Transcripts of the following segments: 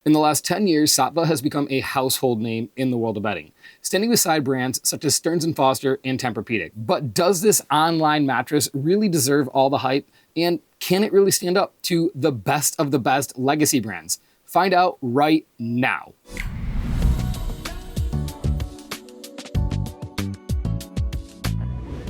In the last 10 years, Saatva has become a household name in the world of bedding, standing beside brands such as Stearns & Foster and Tempur-Pedic. But does this online mattress really deserve all the hype? And can it really stand up to the best of the best legacy brands? Find out right now.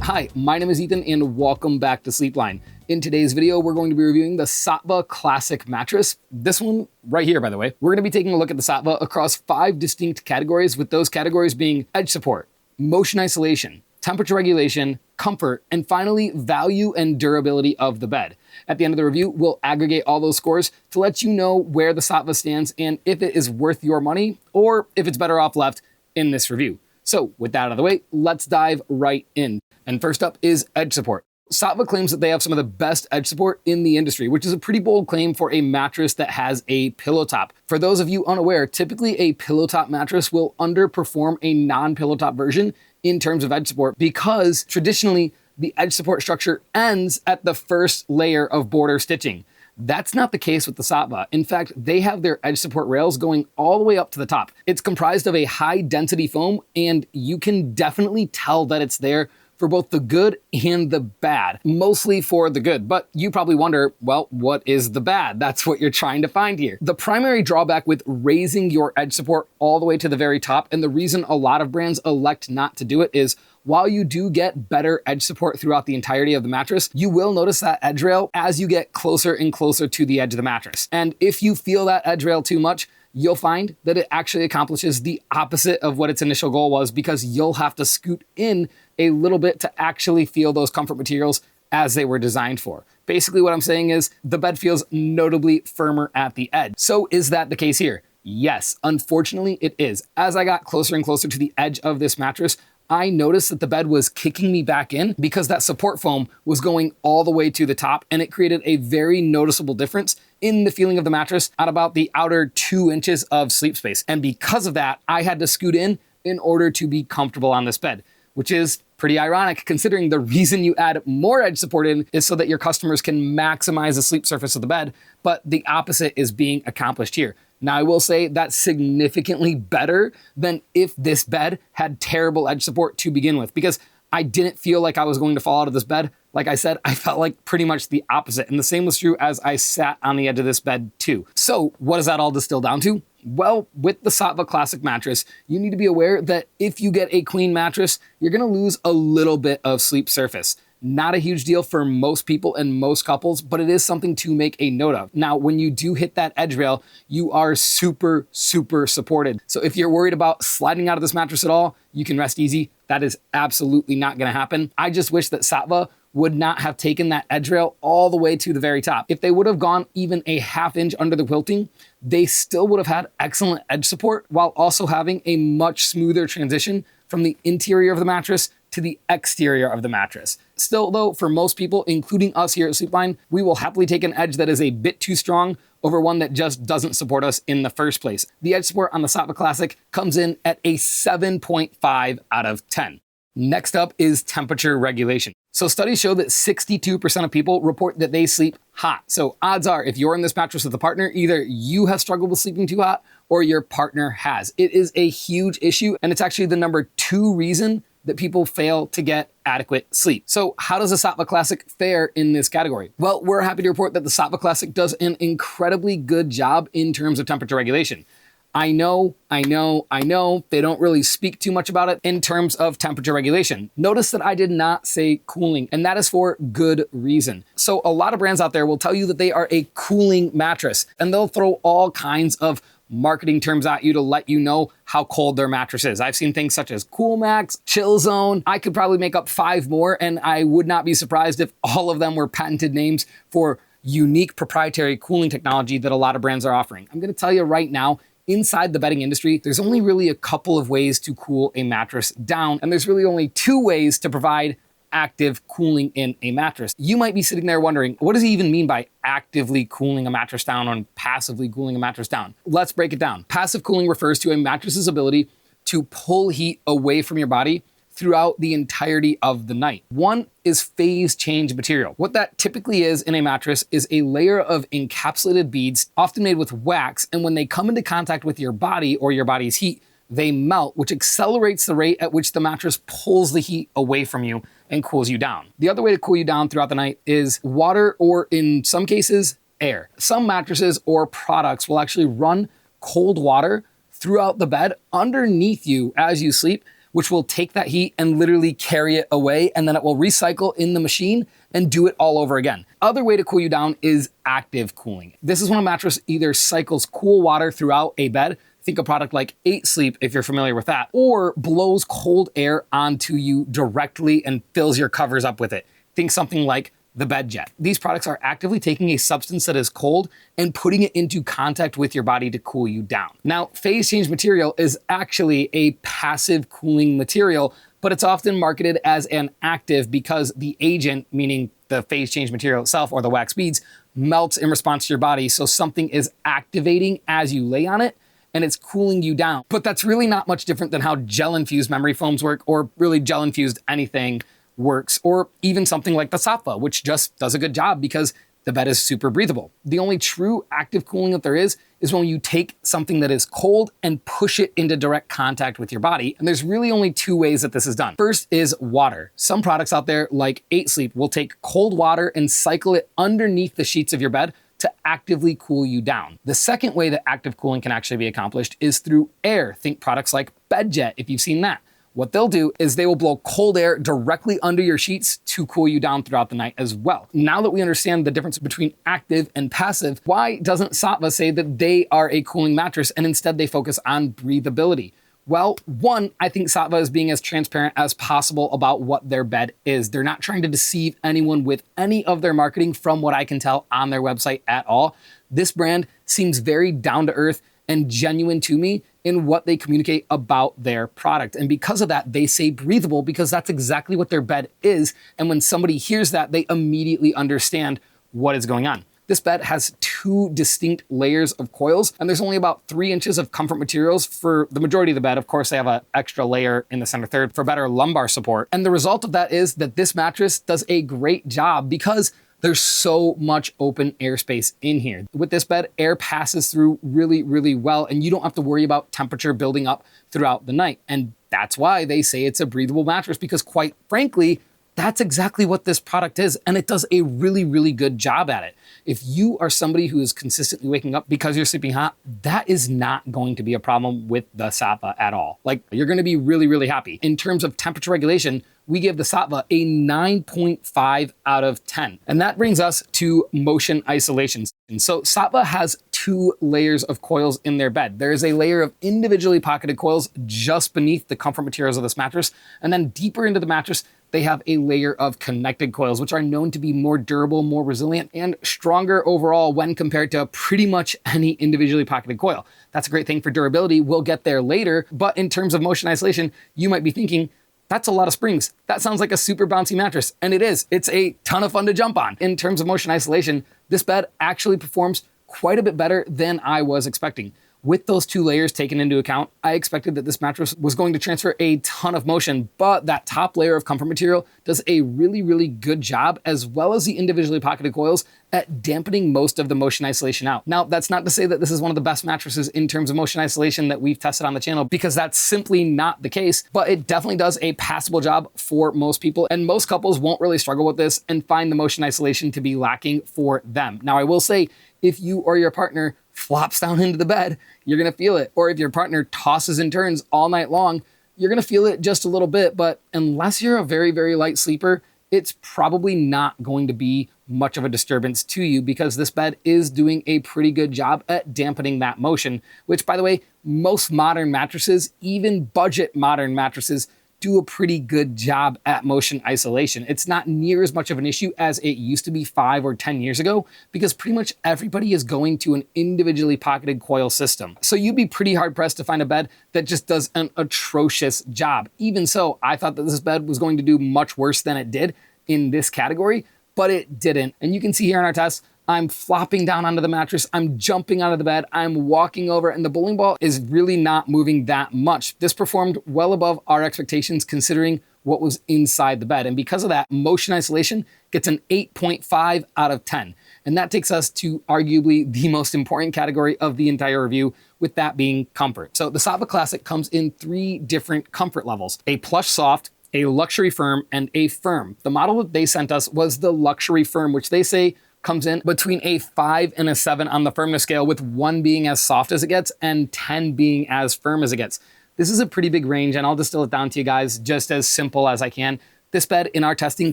Hi, my name is Ethan and welcome back to Sleepline. In today's video, we're going to be reviewing the Saatva Classic mattress. This one right here, by the way. We're going to be taking a look at the Saatva across 5 distinct categories, with those categories being edge support, motion isolation, temperature regulation, comfort, and finally, value and durability of the bed. At the end of the review, we'll aggregate all those scores to let you know where the Saatva stands and if it is worth your money or if it's better off left in this review. So with that out of the way, let's dive right in. And first up is edge support. Saatva claims that they have some of the best edge support in the industry, which is a pretty bold claim for a mattress that has a pillow top. For those of you unaware, typically a pillow top mattress will underperform a non-pillow top version in terms of edge support because traditionally the edge support structure ends at the first layer of border stitching. That's not the case with the Saatva. In fact, they have their edge support rails going all the way up to the top. It's comprised of a high density foam, and you can definitely tell that it's there for both the good and the bad, mostly for the good. But you probably wonder, well, what is the bad? That's what you're trying to find here. The primary drawback with raising your edge support all the way to the very top, and the reason a lot of brands elect not to do it, is while you do get better edge support throughout the entirety of the mattress, you will notice that edge rail as you get closer and closer to the edge of the mattress. And if you feel that edge rail too much, you'll find that it actually accomplishes the opposite of what its initial goal was, because you'll have to scoot in a little bit to actually feel those comfort materials as they were designed for. Basically what I'm saying is the bed feels notably firmer at the edge. So is that the case here? Yes, unfortunately it is. As I got closer and closer to the edge of this mattress, I noticed that the bed was kicking me back in because that support foam was going all the way to the top, and it created a very noticeable difference in the feeling of the mattress at about the outer 2 inches of sleep space. And because of that, I had to scoot in order to be comfortable on this bed, which is pretty ironic considering the reason you add more edge support in is so that your customers can maximize the sleep surface of the bed, but the opposite is being accomplished here. Now, I will say that's significantly better than if this bed had terrible edge support to begin with, because I didn't feel like I was going to fall out of this bed. Like I said, I felt like pretty much the opposite. And the same was true as I sat on the edge of this bed too. So what does that all distill down to? Well, with the Saatva Classic mattress, you need to be aware that if you get a queen mattress, you're gonna lose a little bit of sleep surface. Not a huge deal for most people and most couples, but it is something to make a note of. Now, when you do hit that edge rail, you are super, super supported. So if you're worried about sliding out of this mattress at all, you can rest easy. That is absolutely not gonna happen. I just wish that Saatva would not have taken that edge rail all the way to the very top. If they would have gone even a ½ inch under the quilting, they still would have had excellent edge support while also having a much smoother transition from the interior of the mattress to the exterior of the mattress. Still though, for most people, including us here at Sleepline, we will happily take an edge that is a bit too strong over one that just doesn't support us in the first place. The edge support on the Saatva Classic comes in at a 7.5 out of 10. Next up is temperature regulation. So studies show that 62% of people report that they sleep hot. So odds are, if you're in this mattress with a partner, either you have struggled with sleeping too hot or your partner has. It is a huge issue, and it's actually the number 2 reason that people fail to get adequate sleep. So how does the Saatva Classic fare in this category? Well, we're happy to report that the Saatva Classic does an incredibly good job in terms of temperature regulation. I know, they don't really speak too much about it in terms of temperature regulation. Notice that I did not say cooling, and that is for good reason. So a lot of brands out there will tell you that they are a cooling mattress, and they'll throw all kinds of marketing terms at you to let you know how cold their mattress is. I've seen things such as Cool Max, Chill Zone. I could probably make up 5 more, and I would not be surprised if all of them were patented names for unique proprietary cooling technology that a lot of brands are offering. I'm gonna tell you right now, inside the bedding industry, there's only really a couple of ways to cool a mattress down, and there's really only 2 ways to provide active cooling in a mattress. You might be sitting there wondering, what does he even mean by actively cooling a mattress down or passively cooling a mattress down? Let's break it down. Passive cooling refers to a mattress's ability to pull heat away from your body throughout the entirety of the night. One is phase change material. What that typically is in a mattress is a layer of encapsulated beads, often made with wax, and when they come into contact with your body or your body's heat, they melt, which accelerates the rate at which the mattress pulls the heat away from you and cools you down. The other way to cool you down throughout the night is water, or in some cases, air. Some mattresses or products will actually run cold water throughout the bed underneath you as you sleep, which will take that heat and literally carry it away, and then it will recycle in the machine and do it all over again. Other way to cool you down is active cooling. This is when a mattress either cycles cool water throughout a bed, think a product like 8 Sleep if you're familiar with that, or blows cold air onto you directly and fills your covers up with it. Think something like the bed jet. These products are actively taking a substance that is cold and putting it into contact with your body to cool you down. Now, phase change material is actually a passive cooling material, but it's often marketed as an active because the agent, meaning the phase change material itself or the wax beads, melts in response to your body. So something is activating as you lay on it, and it's cooling you down. But that's really not much different than how gel-infused memory foams work, or really gel-infused anything works, or even something like the Saatva, which just does a good job because the bed is super breathable. The only true active cooling that there is when you take something that is cold and push it into direct contact with your body. And there's really only 2 ways that this is done. First is water. Some products out there, like 8 Sleep, will take cold water and cycle it underneath the sheets of your bed to actively cool you down. The second way that active cooling can actually be accomplished is through air. Think products like bed jet, if you've seen that. What they'll do is they will blow cold air directly under your sheets to cool you down throughout the night as well. Now that we understand the difference between active and passive, why doesn't Saatva say that they are a cooling mattress and instead they focus on breathability? Well, one, I think Saatva is being as transparent as possible about what their bed is. They're not trying to deceive anyone with any of their marketing from what I can tell on their website at all. This brand seems very down to earth and genuine to me in what they communicate about their product. And because of that, they say breathable because that's exactly what their bed is. And when somebody hears that, they immediately understand what is going on. This bed has 2 distinct layers of coils, and there's only about 3 inches of comfort materials for the majority of the bed. Of course, they have an extra layer in the center third for better lumbar support. And the result of that is that this mattress does a great job because there's so much open airspace in here. With this bed, air passes through really, really well, and you don't have to worry about temperature building up throughout the night. And that's why they say it's a breathable mattress, because quite frankly, that's exactly what this product is, and it does a really, really good job at it. If you are somebody who is consistently waking up because you're sleeping hot, that is not going to be a problem with the Saatva at all. Like, you're gonna be really, really happy. In terms of temperature regulation, we give the Saatva a 9.5 out of 10. And that brings us to motion isolation. And so Saatva has 2 layers of coils in their bed. There is a layer of individually pocketed coils just beneath the comfort materials of this mattress. And then deeper into the mattress, they have a layer of connected coils, which are known to be more durable, more resilient, and stronger overall when compared to pretty much any individually pocketed coil. That's a great thing for durability. We'll get there later. But in terms of motion isolation, you might be thinking, that's a lot of springs. That sounds like a super bouncy mattress. And it is. It's a ton of fun to jump on. In terms of motion isolation, this bed actually performs quite a bit better than I was expecting. With those 2 layers taken into account, I expected that this mattress was going to transfer a ton of motion, but that top layer of comfort material does a really, really good job, as well as the individually pocketed coils, at dampening most of the motion isolation out. Now, that's not to say that this is one of the best mattresses in terms of motion isolation that we've tested on the channel, because that's simply not the case, but it definitely does a passable job for most people, and most couples won't really struggle with this and find the motion isolation to be lacking for them. Now, I will say, if you or your partner flops down into the bed, you're gonna feel it. Or if your partner tosses and turns all night long, you're gonna feel it just a little bit. But unless you're a very, very light sleeper, it's probably not going to be much of a disturbance to you, because this bed is doing a pretty good job at dampening that motion, which, by the way, most modern mattresses, even budget modern mattresses, do a pretty good job at motion isolation. It's not near as much of an issue as it used to be 5 or 10 years ago, because pretty much everybody is going to an individually pocketed coil system. So you'd be pretty hard pressed to find a bed that just does an atrocious job. Even so, I thought that this bed was going to do much worse than it did in this category, but it didn't. And you can see here in our test, I'm flopping down onto the mattress, I'm jumping out of the bed, I'm walking over, and the bowling ball is really not moving that much. This performed well above our expectations, considering what was inside the bed. And because of that, motion isolation gets an 8.5 out of 10. And that takes us to arguably the most important category of the entire review, with that being comfort. So the Saatva Classic comes in 3 different comfort levels: a plush soft, a luxury firm, and a firm. The model that they sent us was the luxury firm, which they say comes in between a 5 and a 7 on the firmness scale, with 1 being as soft as it gets and 10 being as firm as it gets. This is a pretty big range, and I'll distill it down to you guys just as simple as I can. This bed in our testing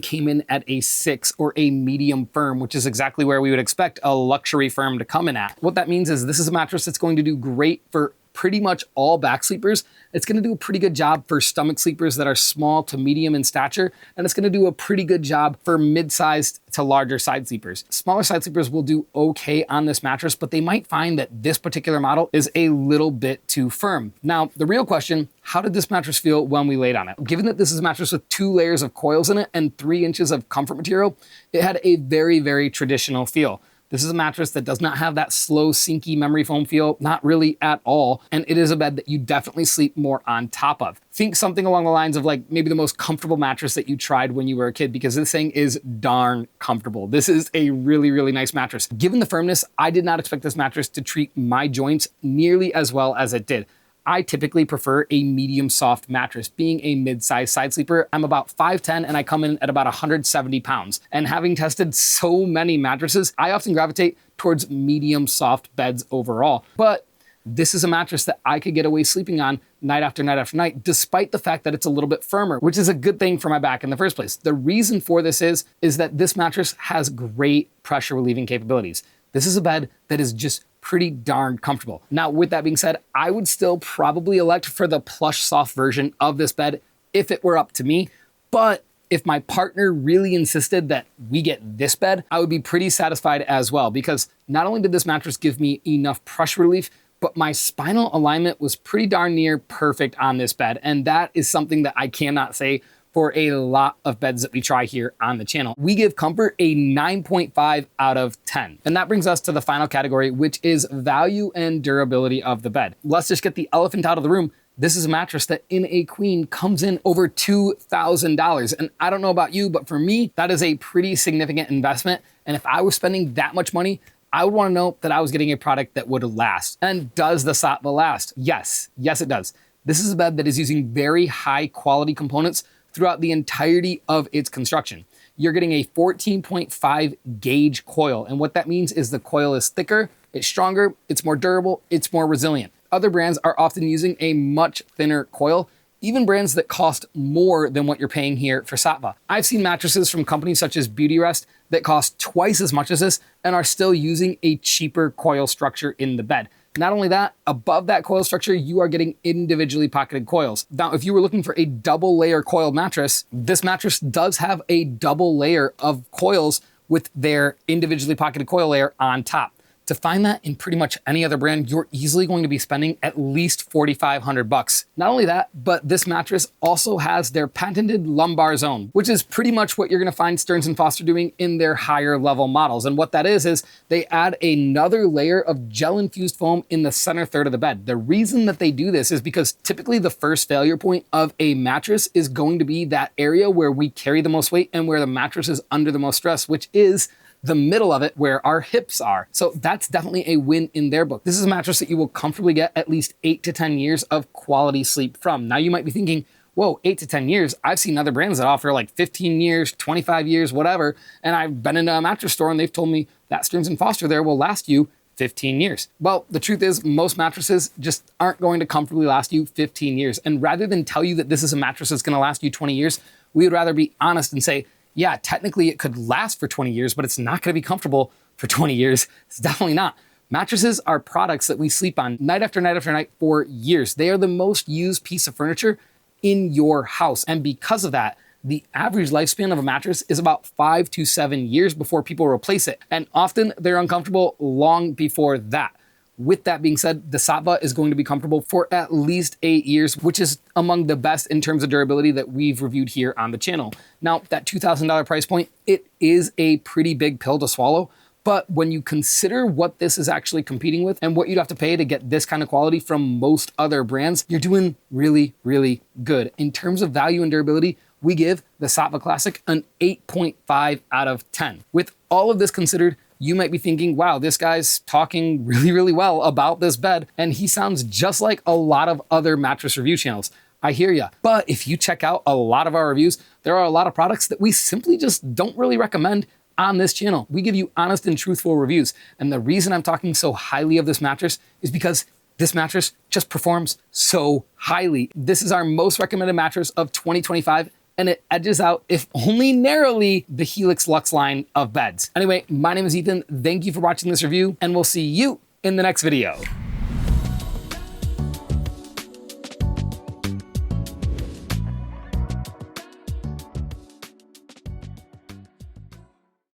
came in at a 6, or a medium firm, which is exactly where we would expect a luxury firm to come in at. What that means is this is a mattress that's going to do great for pretty much all back sleepers. It's going to do a pretty good job for stomach sleepers that are small to medium in stature, and it's going to do a pretty good job for mid-sized to larger side sleepers. Smaller side sleepers will do okay on this mattress, but they might find that this particular model is a little bit too firm. Now, the real question: how did this mattress feel when we laid on it? Given that this is a mattress with 2 layers of coils in it and 3 inches of comfort material, it had a very, very traditional feel. This is a mattress that does not have that slow, sinky memory foam feel, not really at all. And it is a bed that you definitely sleep more on top of. Think something along the lines of like maybe the most comfortable mattress that you tried when you were a kid, because this thing is darn comfortable. This is a really, really nice mattress. Given the firmness, I did not expect this mattress to treat my joints nearly as well as it did. I typically prefer a medium soft mattress. Being a mid-sized side sleeper, I'm about 5'10", and I come in at about 170 pounds. And having tested so many mattresses, I often gravitate towards medium soft beds overall. But this is a mattress that I could get away sleeping on night after night after night, despite the fact that it's a little bit firmer, which is a good thing for my back in the first place. The reason for this is that this mattress has great pressure relieving capabilities. This is a bed that is just pretty darn comfortable. Now, with that being said, I would still probably elect for the plush soft version of this bed if it were up to me. But if my partner really insisted that we get this bed, I would be pretty satisfied as well, because not only did this mattress give me enough pressure relief, but my spinal alignment was pretty darn near perfect on this bed. And that is something that I cannot say for a lot of beds that we try here on the channel. We give comfort a 9.5 out of 10. And that brings us to the final category, which is value and durability of the bed. Let's just get the elephant out of the room. This is a mattress that in a queen comes in over $2,000. And I don't know about you, but for me, that is a pretty significant investment. And if I was spending that much money, I would want to know that I was getting a product that would last. And does the Saatva last? Yes, it does. This is a bed that is using very high quality components throughout the entirety of its construction. You're getting a 14.5 gauge coil. And what that means is the coil is thicker, it's stronger, it's more durable, it's more resilient. Other brands are often using a much thinner coil, even brands that cost more than what you're paying here for Saatva. I've seen mattresses from companies such as Beautyrest that cost twice as much as this and are still using a cheaper coil structure in the bed. Not only that, above that coil structure, you are getting individually pocketed coils. Now, if you were looking for a double layer coiled mattress, this mattress does have a double layer of coils with their individually pocketed coil layer on top. To find that in pretty much any other brand, you're easily going to be spending at least $4,500. Not only that, but this mattress also has their patented lumbar zone, which is pretty much what you're going to find Stearns & Foster doing in their higher level models. And what that is they add another layer of gel-infused foam in the center third of the bed. The reason that they do this is because typically the first failure point of a mattress is going to be that area where we carry the most weight and where the mattress is under the most stress, which is the middle of it where our hips are. So that's definitely a win in their book. This is a mattress that you will comfortably get at least 8 to 10 years of quality sleep from. Now you might be thinking, whoa, 8 to 10 years. I've seen other brands that offer like 15 years, 25 years, whatever. And I've been in a mattress store and they've told me that Stearns & Foster there will last you 15 years. Well, the truth is most mattresses just aren't going to comfortably last you 15 years. And rather than tell you that this is a mattress that's going to last you 20 years, we would rather be honest and say, yeah, technically it could last for 20 years, but it's not going to be comfortable for 20 years. It's definitely not. Mattresses are products that we sleep on night after night after night for years. They are the most used piece of furniture in your house. And because of that, the average lifespan of a mattress is about 5 to 7 years before people replace it. And often they're uncomfortable long before that. With that being said, the Saatva is going to be comfortable for at least 8 years, which is among the best in terms of durability that we've reviewed here on the channel. Now, that $2,000 price point, it is a pretty big pill to swallow. But when you consider what this is actually competing with and what you'd have to pay to get this kind of quality from most other brands, you're doing really, really good. In terms of value and durability, we give the Saatva Classic an 8.5 out of 10. With all of this considered, you might be thinking, wow, this guy's talking really well about this bed, and he sounds just like a lot of other mattress review channels. I hear ya. But if you check out a lot of our reviews, there are a lot of products that we simply just don't really recommend on this channel. We give you honest and truthful reviews. And the reason I'm talking so highly of this mattress is because this mattress just performs so highly. This is our most recommended mattress of 2025, and it edges out, if only narrowly, the Helix Luxe line of beds. Anyway, my name is Ethan. Thank you for watching this review, and we'll see you in the next video.